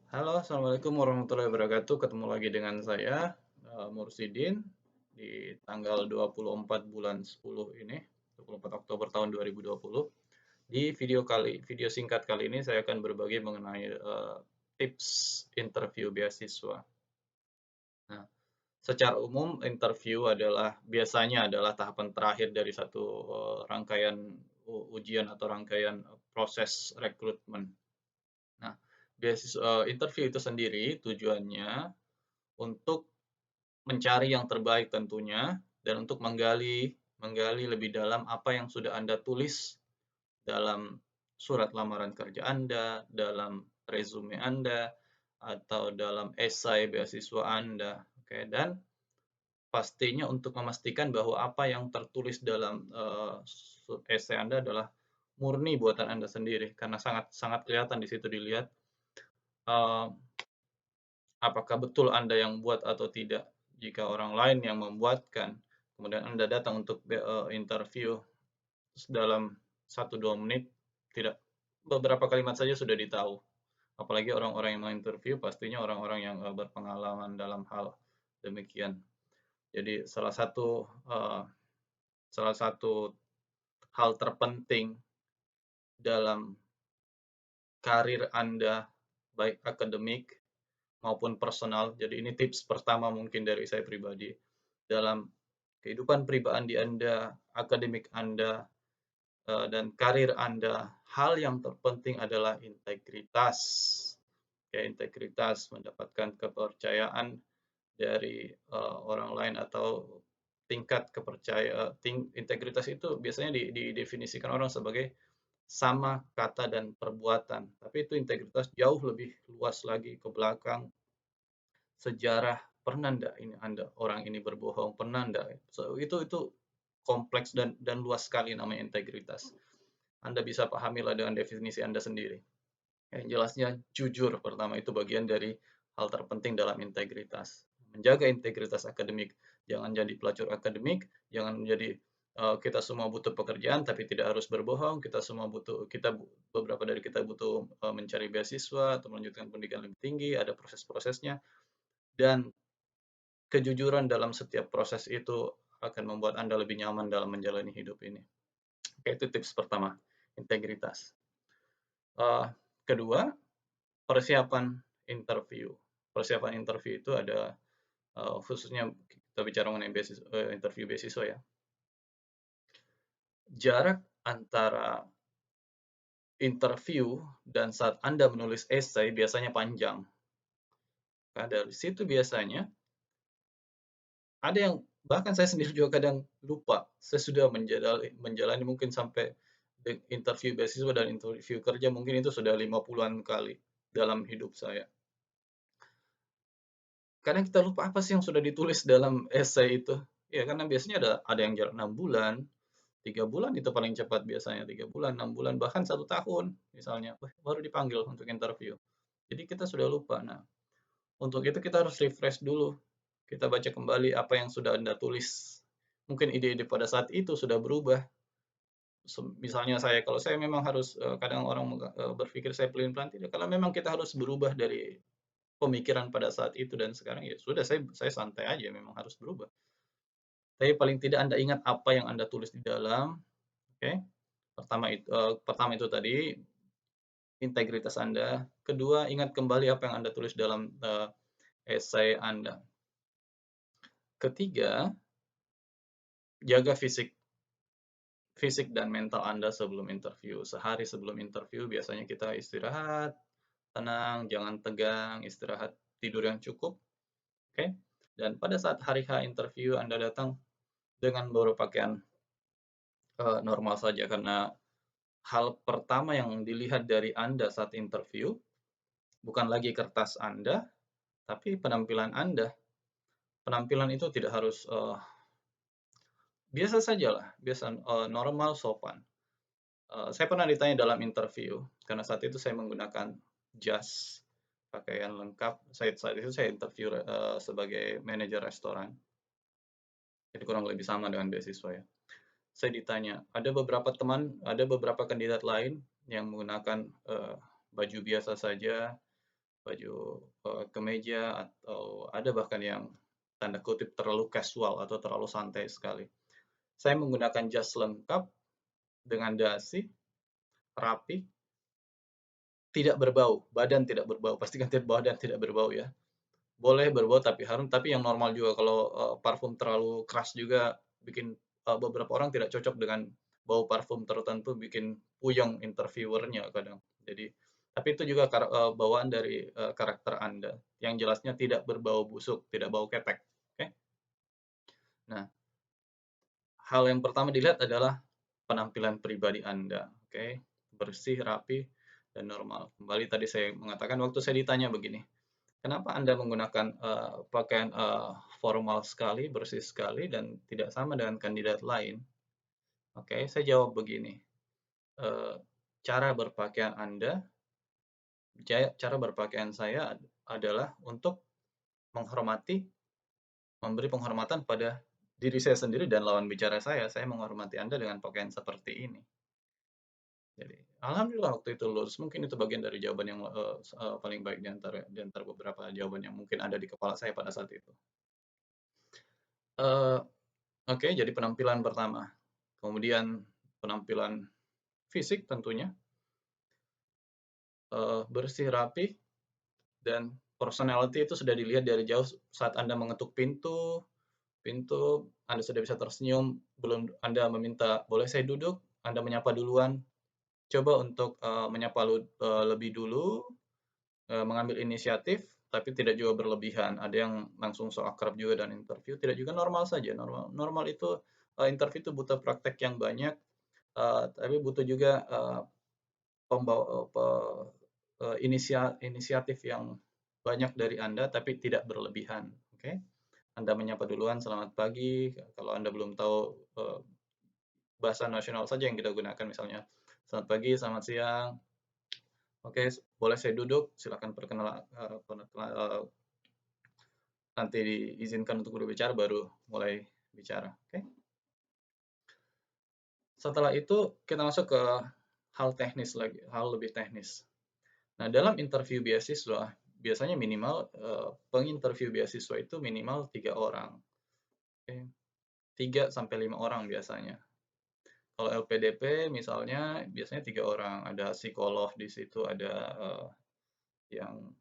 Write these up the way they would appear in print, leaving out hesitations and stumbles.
Halo, Assalamualaikum warahmatullahi wabarakatuh. Ketemu lagi dengan saya, Mursidin, di tanggal 24 bulan 10 ini, 24 Oktober tahun 2020. Di video singkat kali ini saya akan berbagi mengenai tips interview beasiswa. Nah, secara umum interview biasanya adalah tahapan terakhir dari satu rangkaian ujian atau rangkaian proses rekrutmen. Nah, interview itu sendiri tujuannya untuk mencari yang terbaik tentunya dan untuk menggali menggali lebih dalam apa yang sudah Anda tulis dalam surat lamaran kerja Anda, dalam resume Anda, atau dalam esai beasiswa Anda. Oke, dan pastinya untuk memastikan bahwa apa yang tertulis dalam esai Anda adalah murni buatan Anda sendiri karena sangat sangat kelihatan di situ dilihat eh, apakah betul Anda yang buat atau tidak. Jika orang lain yang membuatkan, kemudian Anda datang untuk interview dalam 1-2 menit, tidak beberapa kalimat saja sudah ditahu. Apalagi orang-orang yang menginterview pastinya orang-orang yang berpengalaman dalam hal demikian. Jadi uh, salah satu hal terpenting dalam karir Anda baik akademik maupun personal. Jadi ini tips pertama mungkin dari saya pribadi. Dalam kehidupan pribadi Anda, akademik Anda, dan karir Anda, hal yang terpenting adalah integritas. Ya, integritas, mendapatkan kepercayaan dari orang lain atau integritas itu biasanya didefinisikan orang sebagai sama kata dan perbuatan. Tapi itu integritas jauh lebih luas lagi ke belakang sejarah, pernah ndak ini Anda orang ini berbohong, pernah ndak? Itu kompleks dan luas sekali namanya integritas. Anda bisa pahamilah dengan definisi Anda sendiri. Yang jelasnya jujur pertama itu bagian dari hal terpenting dalam integritas. Menjaga integritas akademik, jangan jadi pelacur akademik, jangan menjadi kita semua butuh pekerjaan tapi tidak harus berbohong, beberapa dari kita butuh mencari beasiswa atau melanjutkan pendidikan lebih tinggi, ada proses-prosesnya dan kejujuran dalam setiap proses itu akan membuat Anda lebih nyaman dalam menjalani hidup ini. Oke, itu tips pertama, integritas. Kedua, persiapan interview. Persiapan interview itu ada khususnya kita bicara mengenai interview beasiswa ya. Jarak antara interview dan saat Anda menulis esai biasanya panjang. Nah, dari situ biasanya ada yang bahkan saya sendiri juga kadang lupa. Saya sudah menjalani mungkin sampai interview beasiswa dan interview kerja mungkin itu sudah 50-an kali dalam hidup saya. Kadang kita lupa apa sih yang sudah ditulis dalam esai itu. Ya, karena biasanya ada yang jarak 6 bulan, 3 bulan itu paling cepat biasanya, 3 bulan, 6 bulan, bahkan 1 tahun misalnya, baru dipanggil untuk interview. Jadi kita sudah lupa. Nah, untuk itu kita harus refresh dulu. Kita baca kembali apa yang sudah Anda tulis. Mungkin ide-ide pada saat itu sudah berubah. Misalnya kalau saya memang harus, kadang orang berpikir saya pelin-pelan, tidak, kalau memang kita harus berubah dari pemikiran pada saat itu dan sekarang ya sudah saya santai aja memang harus berubah. Tapi paling tidak Anda ingat apa yang Anda tulis di dalam, oke. Pertama itu tadi integritas Anda, kedua ingat kembali apa yang Anda tulis dalam esai Anda. Ketiga, jaga fisik fisik dan mental Anda sebelum interview. Sehari sebelum interview biasanya kita istirahat, tenang, jangan tegang, istirahat, tidur yang cukup, oke. Dan pada saat hari H interview Anda datang dengan bawa pakaian normal saja karena hal pertama yang dilihat dari Anda saat interview bukan lagi kertas Anda, tapi penampilan Anda. Penampilan itu tidak harus biasa sajalah, biasa normal, sopan. Saya pernah ditanya dalam interview karena saat itu saya menggunakan jas, pakaian lengkap. Saat itu saya interview sebagai manajer restoran. Jadi kurang lebih sama dengan beasiswa ya. Saya ditanya, ada beberapa kandidat lain yang menggunakan baju biasa saja, baju kemeja, atau ada bahkan yang tanda kutip terlalu casual atau terlalu santai sekali. Saya menggunakan jas lengkap dengan dasi, rapi, tidak berbau, badan tidak berbau, pastikan badan tidak berbau ya. Boleh berbau tapi harum, tapi yang normal juga. Kalau parfum terlalu keras juga bikin beberapa orang tidak cocok dengan bau parfum tertentu, bikin puyeng interviewernya kadang. Jadi, tapi itu juga bawaan dari karakter Anda. Yang jelasnya tidak berbau busuk, tidak bau ketek. Oke? Nah, hal yang pertama dilihat adalah penampilan pribadi Anda. Oke? Bersih, rapi, dan normal. Kembali tadi saya mengatakan waktu saya ditanya begini, kenapa Anda menggunakan pakaian formal sekali, bersih sekali, dan tidak sama dengan kandidat lain? Oke, saya jawab begini, eee, cara berpakaian Anda, cara berpakaian saya adalah untuk menghormati, memberi penghormatan pada diri saya sendiri dan lawan bicara saya. Saya menghormati Anda dengan pakaian seperti ini. Jadi, alhamdulillah waktu itu lulus. Mungkin itu bagian dari jawaban yang paling baik di antara beberapa jawaban yang mungkin ada di kepala saya pada saat itu. Eee Oke, jadi penampilan pertama. Kemudian penampilan fisik tentunya, bersih, rapi, dan personality itu sudah dilihat dari jauh saat Anda mengetuk pintu pintu Anda sudah bisa tersenyum, belum Anda meminta, "Boleh saya duduk?" Anda menyapa duluan. Coba untuk, menyapa lebih dulu, mengambil inisiatif, tapi tidak juga berlebihan. Ada yang langsung so akrab juga dan interview, tidak juga, normal saja. Normal normal itu, interview itu butuh praktek yang banyak. Tapi butuh juga inisiatif yang banyak dari Anda, tapi tidak berlebihan. Oke, Anda menyapa duluan, "Selamat pagi." Kalau Anda belum tahu bahasa nasional saja yang kita gunakan, misalnya, "Selamat pagi, selamat siang. Oke, boleh saya duduk? Silakan perkenalan, nanti diizinkan untuk berbicara, baru mulai bicara." Oke. Setelah itu kita masuk ke hal teknis lagi, hal lebih teknis. Nah, dalam interview beasiswa, biasanya minimal, penginterview beasiswa itu minimal 3 orang, oke. 3 sampai 5 orang biasanya. Kalau LPDP misalnya biasanya 3 orang, ada psikolog di situ, ada, yang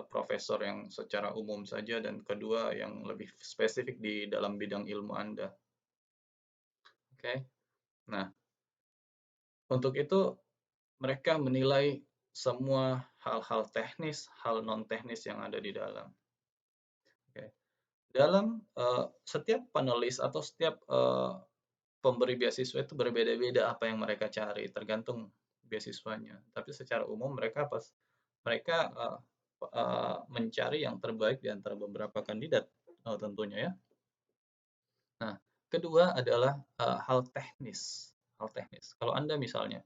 profesor yang secara umum saja, dan kedua yang lebih spesifik di dalam bidang ilmu Anda, oke. Nah, untuk itu mereka menilai semua hal-hal teknis, hal non teknis yang ada di dalam. Oke. Dalam setiap panelis atau setiap pemberi beasiswa itu berbeda-beda apa yang mereka cari, tergantung beasiswanya. Tapi secara umum mereka mencari yang terbaik di antara beberapa kandidat, tentunya ya. Nah, kedua adalah hal teknis. Hal teknis. Kalau Anda misalnya,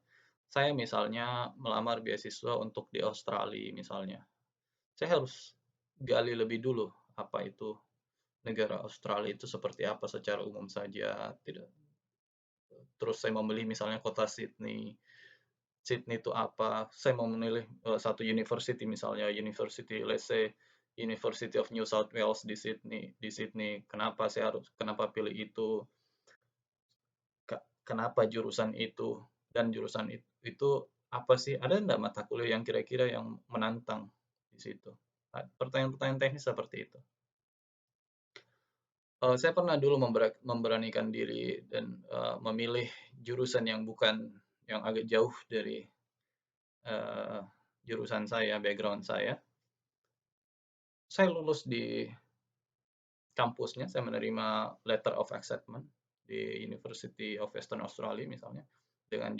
saya misalnya melamar beasiswa untuk di Australia misalnya, saya harus gali lebih dulu apa itu negara Australia itu seperti apa secara umum saja, tidak. Terus saya memilih misalnya kota Sydney. Sydney itu apa? Saya mau memilih satu university misalnya, let's say University of New South Wales di Sydney. Kenapa pilih itu? Kenapa jurusan itu? Dan jurusan itu apa sih? Ada enggak mata kuliah yang kira-kira yang menantang di situ? Pertanyaan-pertanyaan teknis seperti itu. Saya pernah dulu memberanikan diri dan memilih jurusan yang agak jauh dari jurusan saya, background saya. Saya lulus di kampusnya, saya menerima letter of acceptance di University of Western Australia misalnya, dengan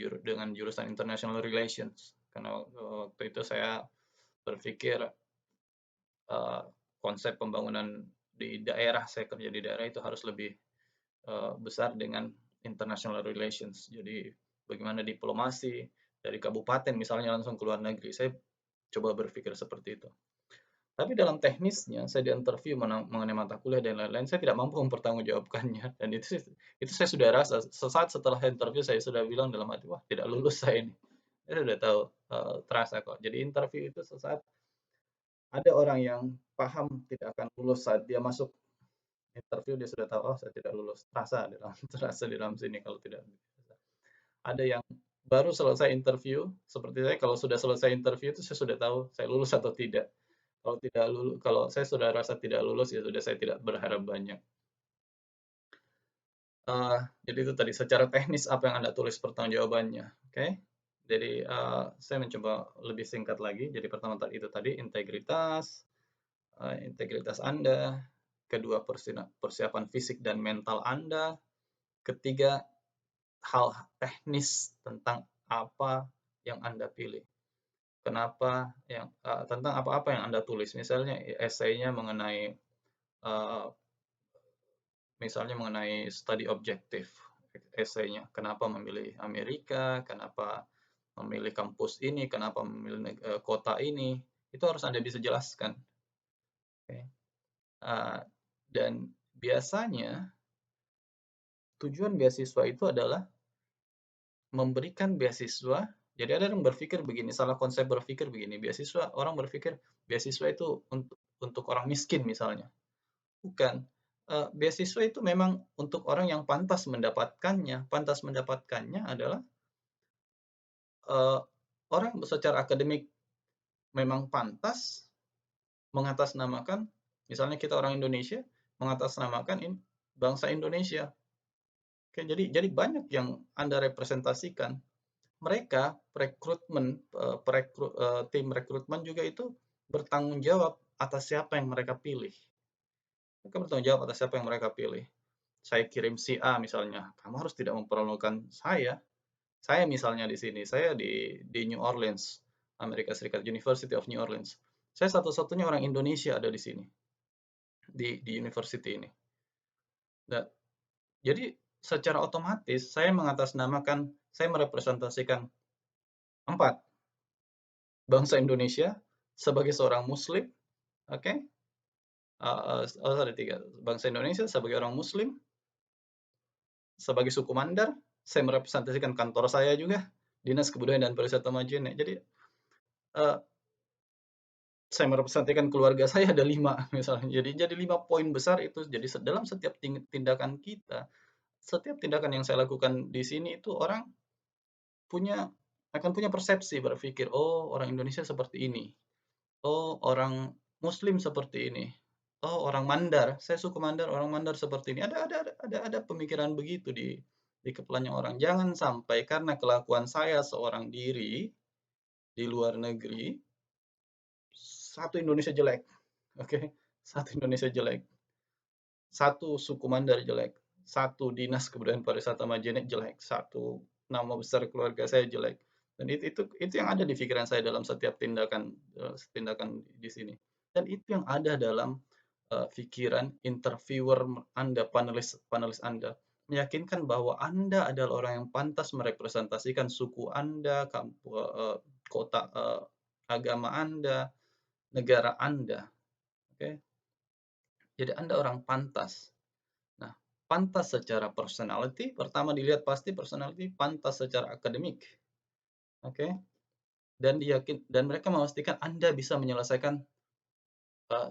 jurusan International Relations. Karena waktu itu saya berpikir konsep pembangunan di daerah, saya kerja di daerah itu harus lebih besar dengan international relations. Jadi bagaimana diplomasi dari kabupaten misalnya langsung ke luar negeri. Saya coba berpikir seperti itu. Tapi dalam teknisnya, saya diinterview mengenai mata kuliah dan lain-lain, saya tidak mampu mempertanggungjawabkannya. Dan itu saya sudah rasa, sesaat setelah interview saya sudah bilang dalam hati, wah tidak lulus saya ini. Saya sudah tahu, terasa kok. Jadi interview itu sesaat Ada orang yang paham tidak akan lulus saat dia masuk interview, dia sudah tahu, oh saya tidak lulus. Terasa di dalam, terasa di dalam sini kalau tidak. Ada yang baru selesai interview, seperti saya kalau sudah selesai interview itu saya sudah tahu saya lulus atau tidak. Kalau tidak lulus, kalau saya sudah rasa tidak lulus ya sudah, saya tidak berharap banyak. Jadi itu tadi secara teknis apa yang Anda tulis pertanggungjawabannya, oke? Jadi saya mencoba lebih singkat lagi. Jadi pertama tadi itu tadi integritas, integritas Anda, kedua persiapan fisik dan mental Anda, ketiga hal teknis tentang apa yang Anda pilih. Kenapa yang tentang apa-apa yang Anda tulis. Misalnya esainya mengenai misalnya mengenai studi objektif esainya. Kenapa memilih Amerika, kenapa memilih kampus ini, kenapa memilih kota ini. Itu harus Anda bisa jelaskan. Okay. Dan biasanya tujuan beasiswa itu adalah memberikan beasiswa. Jadi ada yang berpikir begini, salah konsep berpikir begini, beasiswa, orang berpikir beasiswa itu untuk orang miskin misalnya. Bukan. Beasiswa itu memang untuk orang yang pantas mendapatkannya. Pantas mendapatkannya adalah orang secara akademik memang pantas mengatasnamakan, misalnya kita orang Indonesia mengatasnamakan bangsa Indonesia. Oke, jadi banyak yang Anda representasikan. Mereka tim rekrutmen juga itu bertanggung jawab atas siapa yang mereka pilih. Mereka bertanggung jawab atas siapa yang mereka pilih. Saya kirim si A misalnya, kamu harus tidak mempermalukan saya. Saya misalnya di sini, saya di New Orleans, Amerika Serikat, University of New Orleans. Saya satu-satunya orang Indonesia ada di sini, di university ini. Nah, jadi secara otomatis saya mengatasnamakan, saya merepresentasikan 4 bangsa Indonesia sebagai seorang Muslim, oke? Okay? Ada 3 bangsa Indonesia sebagai orang Muslim, sebagai suku Mandar, saya merepresentasikan kantor saya juga, Dinas Kebudayaan dan Pariwisata Majene. Jadi saya merepresentasikan keluarga saya ada 5 misalnya. Jadi 5 poin besar itu. Jadi dalam setiap tindakan kita, setiap tindakan yang saya lakukan di sini itu orang akan punya persepsi, berpikir, oh orang Indonesia seperti ini, oh orang Muslim seperti ini, oh orang Mandar, saya suku Mandar, orang Mandar seperti ini. Ada pemikiran begitu di kepalanya orang. Jangan sampai karena kelakuan saya seorang diri di luar negeri, satu Indonesia jelek, oke? Satu Indonesia jelek, satu suku Mandar jelek, satu Dinas Kebudayaan Pariwisata Majene jelek, satu nama besar keluarga saya jelek. Dan itu yang ada di pikiran saya dalam setiap tindakan di sini. Dan itu yang ada dalam pikiran interviewer Anda, panelis Anda, meyakinkan bahwa Anda adalah orang yang pantas merepresentasikan suku Anda, kota, agama Anda, negara Anda. Oke. Jadi Anda orang pantas. Nah, pantas secara personality, pertama dilihat pasti personality, pantas secara akademik. Oke. Dan mereka memastikan Anda bisa menyelesaikan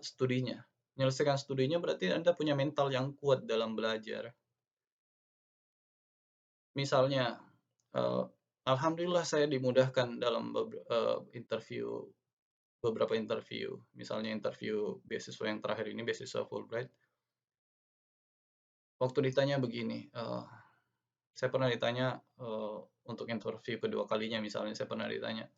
studinya. Menyelesaikan studinya berarti Anda punya mental yang kuat dalam belajar. Misalnya, alhamdulillah saya dimudahkan dalam beberapa interview. Misalnya interview beasiswa yang terakhir ini, beasiswa Fulbright. Waktu ditanya begini, saya pernah ditanya untuk interview kedua kalinya, misalnya saya pernah ditanya,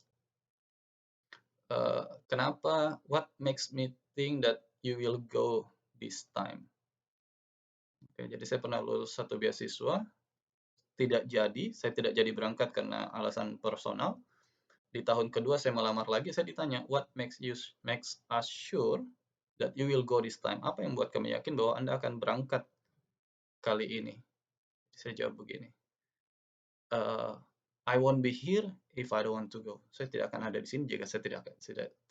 kenapa, what makes me think that you will go this time? Oke, jadi saya pernah lulus satu beasiswa, saya tidak jadi berangkat karena alasan personal. Di tahun kedua saya melamar lagi, saya ditanya, what makes us sure that you will go this time? Apa yang buat kami yakin bahwa Anda akan berangkat kali ini? Saya jawab begini, I won't be here if I don't want to go. Saya tidak akan ada di sini jika saya tidak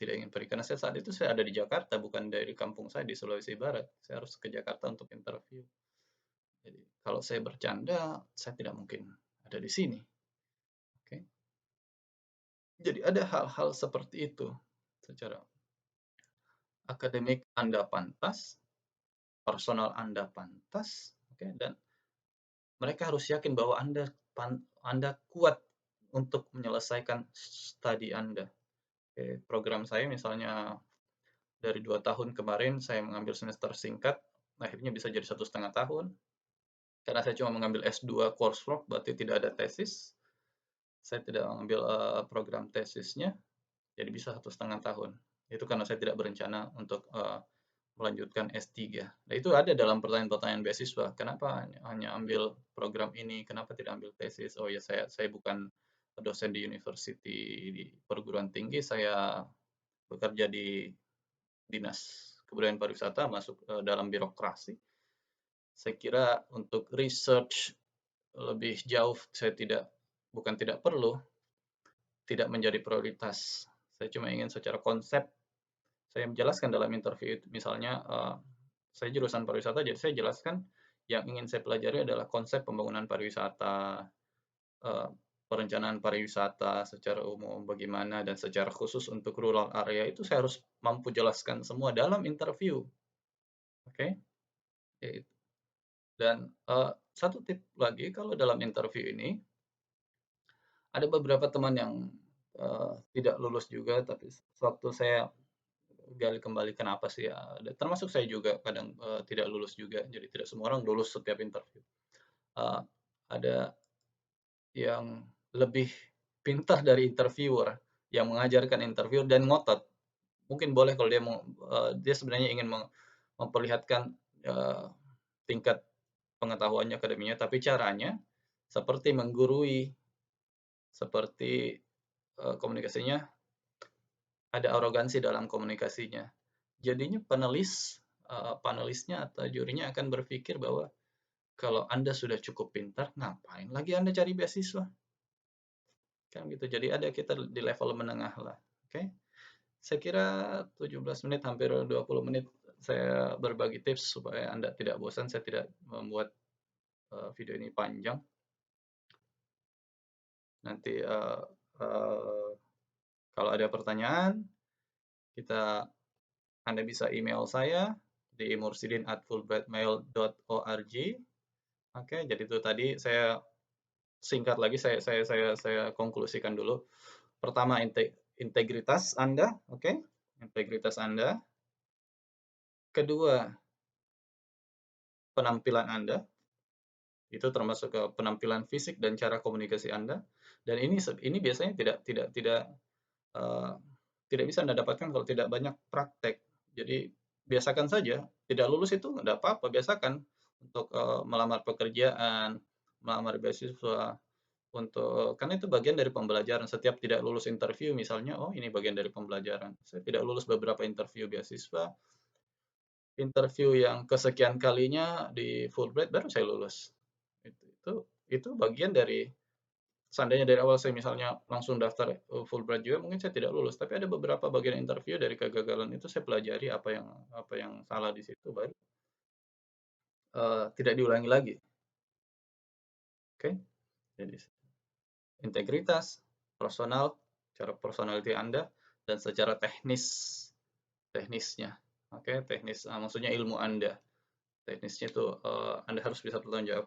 ingin pergi. Karena saat itu saya ada di Jakarta, bukan dari kampung saya di Sulawesi Barat. Saya harus ke Jakarta untuk interview. Jadi kalau saya bercanda, saya tidak mungkin ada di sini. Oke. Jadi ada hal-hal seperti itu secara. akademik Anda pantas, personal Anda pantas, oke, dan mereka harus yakin bahwa Anda kuat untuk menyelesaikan studi Anda. Oke, program saya misalnya dari 2 tahun kemarin saya mengambil semester singkat, akhirnya bisa jadi 1,5 tahun. Karena saya cuma mengambil S2 coursework, berarti tidak ada tesis. Saya tidak mengambil program tesisnya, jadi bisa 1,5 tahun. Itu karena saya tidak berencana untuk melanjutkan S3. Nah, itu ada dalam pertanyaan-pertanyaan beasiswa. Kenapa hanya ambil program ini? Kenapa tidak ambil tesis? Oh ya, saya bukan dosen di university di perguruan tinggi. Saya bekerja di dinas kebudayaan pariwisata, masuk dalam birokrasi. Saya kira untuk research lebih jauh saya bukan tidak perlu, tidak menjadi prioritas. Saya cuma ingin secara konsep saya menjelaskan dalam interview itu, misalnya saya jurusan pariwisata, jadi saya jelaskan yang ingin saya pelajari adalah konsep pembangunan pariwisata, perencanaan pariwisata secara umum bagaimana, dan secara khusus untuk rural area itu saya harus mampu jelaskan semua dalam interview. Oke, okay? Dan satu tip lagi, kalau dalam interview ini ada beberapa teman yang tidak lulus juga, tapi waktu saya gali kembali kenapa sih ya, termasuk saya juga kadang tidak lulus juga, jadi tidak semua orang lulus setiap interview. Ada yang lebih pintar dari interviewer, yang mengajarkan interviewer dan ngotot. Mungkin boleh kalau dia mau, dia sebenarnya ingin memperlihatkan tingkat pengetahuannya akademinya, tapi caranya seperti menggurui, seperti komunikasinya ada arogansi dalam komunikasinya. Jadinya panelisnya atau jurinya akan berpikir bahwa kalau Anda sudah cukup pintar, ngapain lagi Anda cari beasiswa? Kan gitu. Jadi ada kita di level menengah lah. Oke. Saya kira 17 menit, hampir 20 menit saya berbagi tips supaya Anda tidak bosan. Saya tidak membuat video ini panjang. Nanti kalau ada pertanyaan, Anda bisa email saya di mursidin@fulbrightmail.org. Oke, jadi itu tadi saya singkat lagi, saya konklusikan dulu. Pertama, integritas Anda, oke? Integritas Anda. Kedua, penampilan Anda. Itu termasuk penampilan fisik dan cara komunikasi Anda. Dan ini biasanya tidak bisa Anda dapatkan kalau tidak banyak praktek. Jadi biasakan saja, tidak lulus itu nggak apa-apa, biasakan untuk melamar pekerjaan, melamar beasiswa, karena itu bagian dari pembelajaran. Setiap tidak lulus interview misalnya, oh ini bagian dari pembelajaran. Saya tidak lulus beberapa interview beasiswa, interview yang kesekian kalinya di Fulbright baru saya lulus. Itu bagian dari, seandainya dari awal saya misalnya langsung daftar Fulbright juga, mungkin saya tidak lulus. Tapi ada beberapa bagian interview dari kegagalan itu saya pelajari apa yang salah di situ, baru tidak diulangi lagi. Oke, jadi integritas, personal, cara personality Anda, dan secara teknisnya. Oke, teknis, maksudnya ilmu Anda. Teknisnya itu Anda harus bisa bertanggung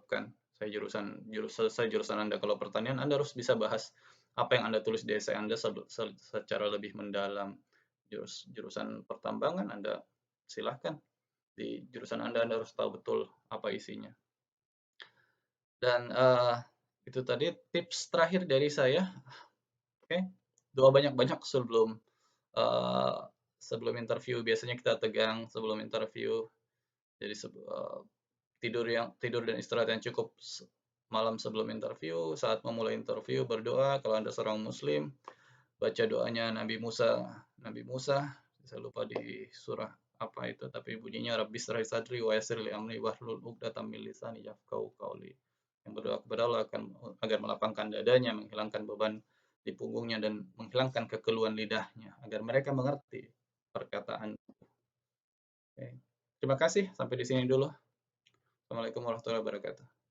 Saya jurusan Anda. Kalau pertanian, Anda harus bisa bahas apa yang Anda tulis di esai Anda secara lebih mendalam. Jurusan pertambangan, Anda silahkan. Di jurusan Anda harus tahu betul apa isinya. Dan itu tadi tips terakhir dari saya. Oke, doa banyak-banyak sebelum interview. Biasanya kita tegang sebelum interview. Jadi tidur dan istirahat yang cukup malam sebelum interview. Saat memulai interview berdoa. Kalau Anda seorang Muslim, baca doanya Nabi Musa. Saya lupa di surah apa itu, tapi bunyinya Rabbi shrah sadri wa yassir li amri wahlul 'uqdatam min lisani yafqahu qawli. Yang berdoa kepada Allah agar melapangkan dadanya, menghilangkan beban di punggungnya, dan menghilangkan kekeluhan lidahnya, agar mereka mengerti perkataan. Oke. Terima kasih, sampai di sini dulu. Assalamualaikum warahmatullahi wabarakatuh.